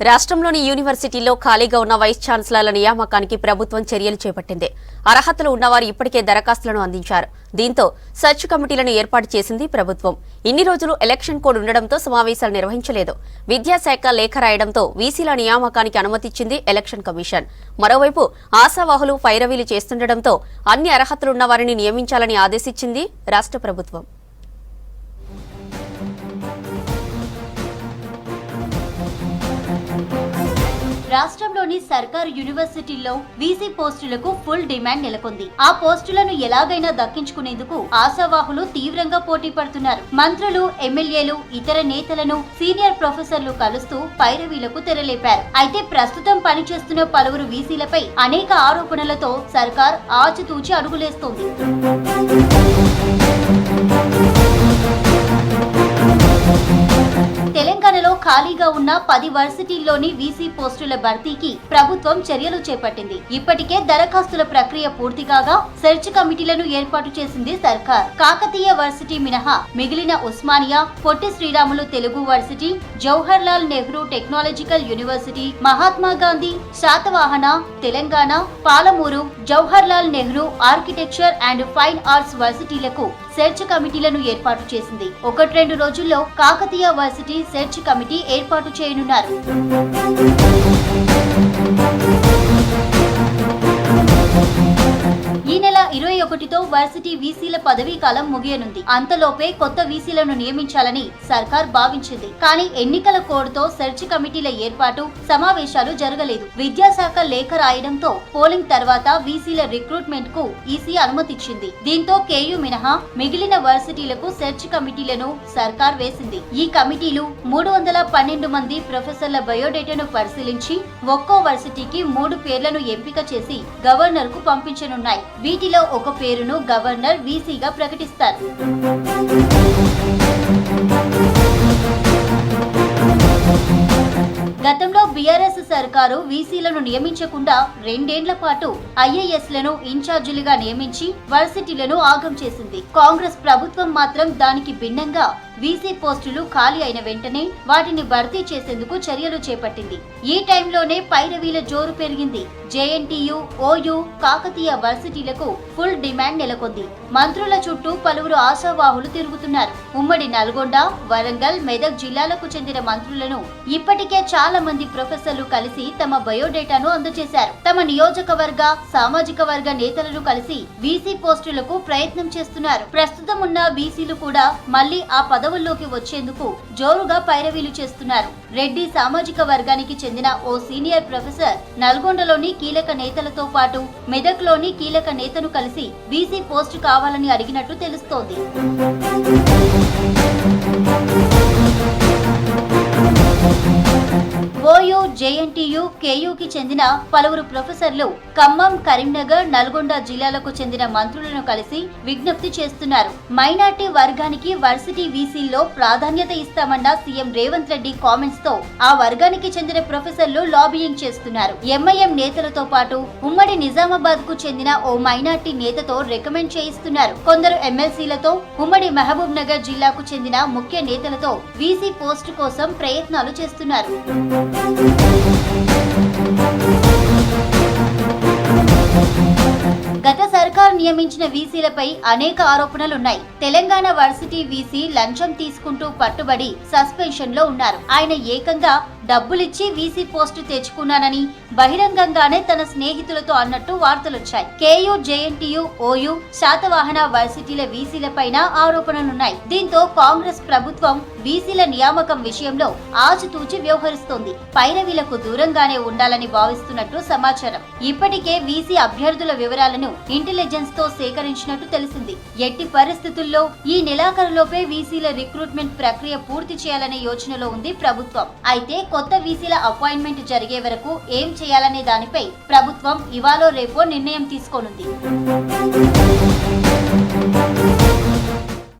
రాష్ట్రంలోని యూనివర్సిటీల్లో ఖాళీగా ఉన్న వైస్ ఛాన్సలర్ల నియామకానికి ప్రభుత్వం చర్యలు చేపట్టింది. అర్హతలు ఉన్నవారు ఇప్పటికే దరఖాస్తులను అందించారు. దీంతో సెర్చ్ కమిటీలను ఏర్పాటు చేసింది ప్రభుత్వం. ఇన్ని రోజులు ఎలక్షన్ కోడ్ ఉండడంతో సమావేశాలు నిర్వహించలేదు. విద్యాశాఖ లేఖ రాయడంతో వీసీల నియామకానికి అనుమతిచ్చింది ఎలక్షన్ కమిషన్. మరోవైపు ఆశావాహులు పైరవీలు చేస్తుండటంతో అన్ని అర్హతలున్న వారిని నియమించాలని ఆదేశించింది రాష్ట్ర ప్రభుత్వం. రాష్ట్రంలోని సర్కారు యూనివర్సిటీల్లో వీసీ పోస్టులకు ఫుల్ డిమాండ్ నెలకొంది. ఆ పోస్టులను ఎలాగైనా దక్కించుకునేందుకు ఆశావాహులు తీవ్రంగా పోటీ పడుతున్నారు. మంత్రులు, ఎమ్మెల్యేలు, ఇతర నేతలను సీనియర్ ప్రొఫెసర్లు కలుస్తూ పైరవీలకు తెరలేపారు. అయితే ప్రస్తుతం పనిచేస్తున్న పలువురు వీసీలపై అనేక ఆరోపణలతో సర్కార్ ఆచితూచి అడుగులేస్తోంది. తెలంగాణలో ఖాళీగా ఉన్న 10 వర్సిటీల్లోని వీసీ పోస్టుల భర్తీకి ప్రభుత్వం చర్యలు చేపట్టింది. ఇప్పటికే దరఖాస్తుల ప్రక్రియ పూర్తి కాగా సెర్చ్ కమిటీలను ఏర్పాటు చేసింది సర్కార్. కాకతీయ వర్సిటీ మినహా మిగిలిన Osmania, Potti Sriramulu Telugu varsity, Jawahar Lal Nehru technological university, Mahatma Gandhi, Satavahana, Telangana, Palamuru, Jawahar Lal Nehru architecture and fine arts వర్సిటీలకు సెర్చ్ కమిటీలను ఏర్పాటు చేసింది. 1-2 రోజుల్లో కాకతీయ వర్సిటీ సెర్చ్ కమిటీ ఏర్పాటు చేయనున్నారు. ఈ నెల 21తో వర్సిటీ వీసీల పదవీ కాలం ముగియనుంది. అంతలోపే కొత్త వీసీలను నియమించాలని సర్కార్ భావించింది. కానీ ఎన్నికల కోడ్తో సెర్చ్ కమిటీల ఏర్పాటు, సమావేశాలు జరగలేదు. విద్యాశాఖ లేఖ రాయడంతో పోలింగ్ తర్వాత వీసీల రిక్రూట్మెంట్ కు ఈసీ అనుమతిచ్చింది. దీంతో కేయూ మినహా మిగిలిన వర్సిటీలకు సెర్చ్ కమిటీలను సర్కార్ వేసింది. ఈ కమిటీలు 312 మంది ప్రొఫెసర్ల బయోడేటాను పరిశీలించి ఒక్కో వర్సిటీకి 3 పేర్లను ఎంపిక చేసి గవర్నర్ కు పంపించనున్నాయి. వీటిలో ఒక పేరును గవర్నర్ వీసీగా ప్రకటిస్తారు. గతంలో బీఆర్ఎస్ సర్కారు వీసీలను నియమించకుండా 2 ఏళ్ల పాటు ఐఏఎస్లను ఇన్ఛార్జీలుగా నియమించి వర్సిటీలను ఆగం చేసింది. కాంగ్రెస్ ప్రభుత్వం మాత్రం దానికి భిన్నంగా వీసీ పోస్టులు ఖాళీ అయిన వెంటనే వాటిని భర్తీ చేసేందుకు చర్యలు చేపట్టింది. ఈ టైంలోనే పైరవీల జోరు పెరిగింది. జేఎన్టీయూ, ఓయూ, కాకతీయ వర్సిటీలకు ఫుల్ డిమాండ్ నెలకొంది. మంత్రుల చుట్టూ పలువురు ఆశావాహులు తిరుగుతున్నారు. ఉమ్మడి నల్గొండ, వరంగల్, మెదక్ జిల్లాలకు చెందిన మంత్రులను ఇప్పటికే చాలా మంది ప్రొఫెసర్లు కలిసి తమ బయోడేటాను అందజేశారు. తమ నియోజకవర్గ, సామాజిక వర్గ నేతలను కలిసి వీసీ పోస్టులకు ప్రయత్నం చేస్తున్నారు. ప్రస్తుతం ఉన్న వీసీలు కూడా మళ్లీ ఆ పదవుల్లోకి వచ్చేందుకు జోరుగా పైరవీలు చేస్తున్నారు. రెడ్డి సామాజిక వర్గానికి చెందిన ఓ సీనియర్ ప్రొఫెసర్ నల్గొండలోని కీలక నేతలతో పాటు మెదక్లోని కీలక నేతను కలిసి వీసీ పోస్టు కావాలని అడిగినట్టు తెలుస్తోంది. ఓయూ, జేఎన్టీయూ, కేయూకి చెందిన పలువురు ప్రొఫెసర్లు ఖమ్మం, కరీంనగర్, నల్గొండ జిల్లాలకు చెందిన మంత్రులను కలిసి విజ్ఞప్తి చేస్తున్నారు. మైనార్టీ వర్గానికి వర్సిటీ వీసీల్లో ప్రాధాన్యత ఇస్తామన్న సీఎం రేవంత్ రెడ్డి కామెంట్స్ తో ఆ వర్గానికి చెందిన ప్రొఫెసర్లు లాబియింగ్ చేస్తున్నారు. ఎంఐఎం నేతలతో పాటు ఉమ్మడి నిజామాబాద్ కు చెందిన ఓ మైనార్టీ నేతతో రికమెండ్ చేయిస్తున్నారు. కొందరు ఎమ్మెల్సీలతో ఉమ్మడి మహబూబ్ నగర్ జిల్లాకు చెందిన ముఖ్య నేతలతో వీసీ పోస్టు కోసం ప్రయత్నాలు చేస్తున్నారు. గత సర్కార్ నియమించిన వీసీలపై అనేక ఆరోపణలున్నాయి. తెలంగాణ వర్సిటీ వీసీ లంచం తీసుకుంటూ పట్టుబడి సస్పెన్షన్ లో ఉన్నారు. ఆయన ఏకంగా డబ్బులిచ్చి వీసీ పోస్టు తెచ్చుకున్నానని బహిరంగంగానే తన స్నేహితులతో అన్నట్టు వార్తలొచ్చాయి. కేయూ, జేఎన్టీయూ, ఓయూ, శాతవాహన వర్సిటీల వీసీలపైన ఆరోపణలున్నాయి. దీంతో కాంగ్రెస్ ప్రభుత్వం వీసీల నియామకం విషయంలో ఆచితూచి వ్యవహరిస్తోంది. పైరవీలకు దూరంగానే ఉండాలని భావిస్తున్నట్టు సమాచారం. ఇప్పటికే వీసీ అభ్యర్థుల వివరాలను ఇంటెలిజెన్స్ తో సేకరించినట్టు తెలిసింది. ఎట్టి పరిస్థితుల్లో ఈ నెలాఖరులోపే వీసీల రిక్రూట్మెంట్ ప్రక్రియ పూర్తి చేయాలనే యోచనలో ఉంది ప్రభుత్వం. అయితే కొత్త వీసీల అపాయింట్మెంట్ జరిగే వరకు ఏం చేయాలనే దానిపై ప్రభుత్వం ఇవాళ రేపో నిర్ణయం తీసుకోనుంది.